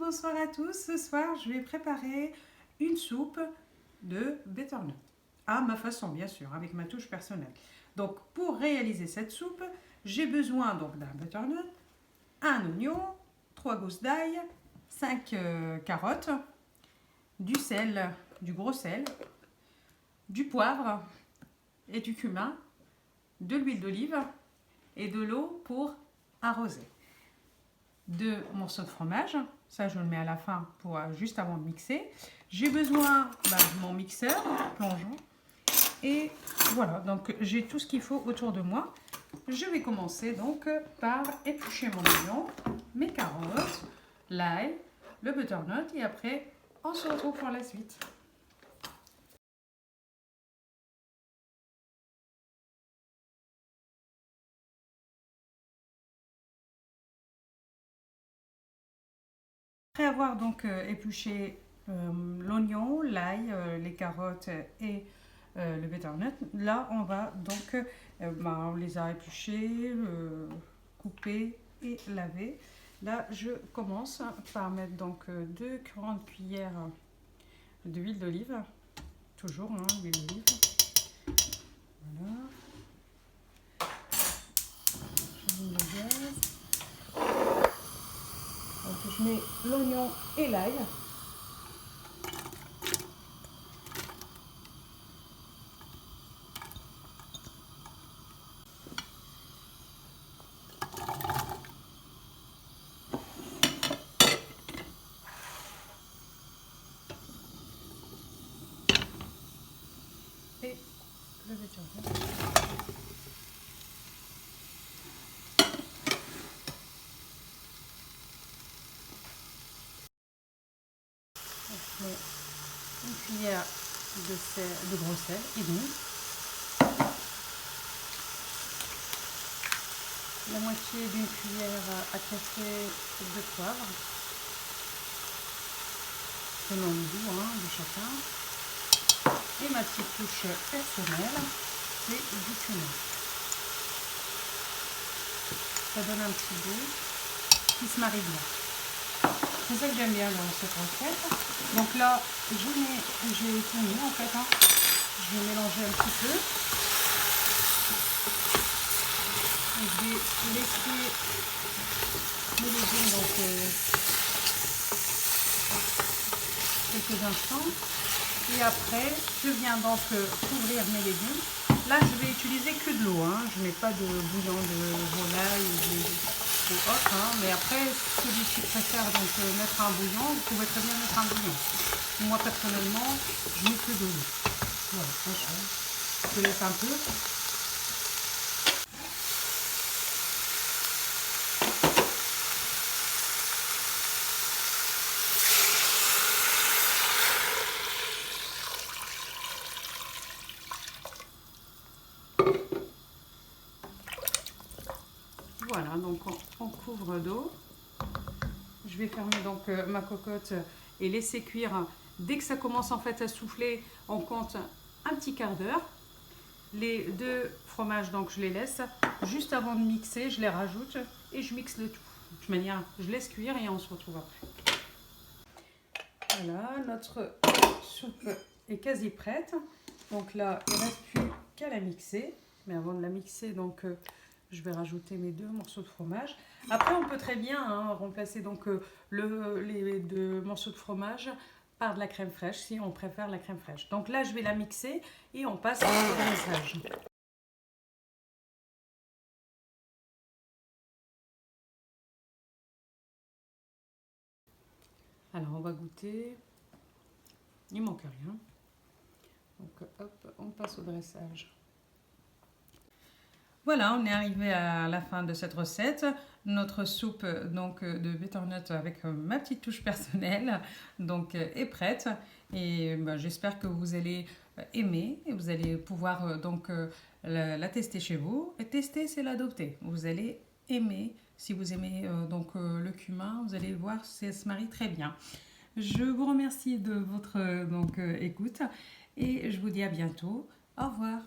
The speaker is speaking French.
bonsoir à tous. Ce soir, je vais préparer une soupe de butternut. À ma façon, bien sûr, avec ma touche personnelle. Donc, pour réaliser cette soupe, j'ai besoin donc d'un butternut, un oignon, 3 gousses d'ail, 5 carottes, du sel, du gros sel, du poivre et du cumin, de l'huile d'olive et de l'eau pour arroser. 2 morceaux de fromage, ça je le mets à la fin pour juste avant de mixer. J'ai besoin de mon mixeur plongeant et voilà, donc j'ai tout ce qu'il faut autour de moi. Je vais commencer donc par éplucher mon oignon, mes carottes, l'ail, le butternut et après on se retrouve pour la suite. Après avoir donc épluché l'oignon, l'ail, les carottes et le butternut, là on va donc, on les a épluchés, coupés et lavés. Là je commence par mettre donc 2 grandes cuillères d'huile d'olive, toujours l'huile d'olive. Voilà. J'allume le gaz. Donc je mets l'oignon et l'ail. Et le butternut. Je mets une cuillère de gros sel et demi, la moitié d'une cuillère à café de poivre, selon le goût de chacun, et ma petite touche personnelle, c'est du cumin. Ça donne un petit goût qui se marie bien. C'est ça que j'aime bien dans cette recette. Donc là, j'ai tout mis en fait. Je vais mélanger un petit peu. Et je vais laisser mes légumes donc, quelques instants. Et après, je viens donc couvrir mes légumes. Là, je vais utiliser que de l'eau. Je ne mets pas de bouillon de volaille ou autre. Mais après, celui qui préfère donc mettre un bouillon, vous pouvez très bien mettre un bouillon. Moi, personnellement, je mets que de l'eau. Voilà, je laisse un peu. Voilà, donc on couvre d'eau. Je vais fermer donc ma cocotte et laisser cuire. Dès que ça commence en fait à souffler, on compte un petit quart d'heure. Les 2 fromages, donc je les laisse. Juste avant de mixer, je les rajoute et je mixe le tout. De toute manière, je laisse cuire et on se retrouve après. Voilà, notre soupe est quasi prête. Donc là, il ne reste plus qu'à la mixer. Mais avant de la mixer, donc je vais rajouter mes 2 morceaux de fromage. Après, on peut très bien remplacer donc les 2 morceaux de fromage par de la crème fraîche, si on préfère la crème fraîche. Donc là, je vais la mixer et on passe au dressage. Alors, on va goûter. Il manque rien. Donc, hop, on passe au dressage. Voilà, on est arrivé à la fin de cette recette. Notre soupe donc de butternut avec ma petite touche personnelle donc est prête et j'espère que vous allez aimer et vous allez pouvoir donc la tester chez vous. Et tester, c'est l'adopter. Vous allez aimer. Si vous aimez donc le cumin, vous allez voir, ça se marie très bien. Je vous remercie de votre donc écoute et je vous dis à bientôt. Au revoir.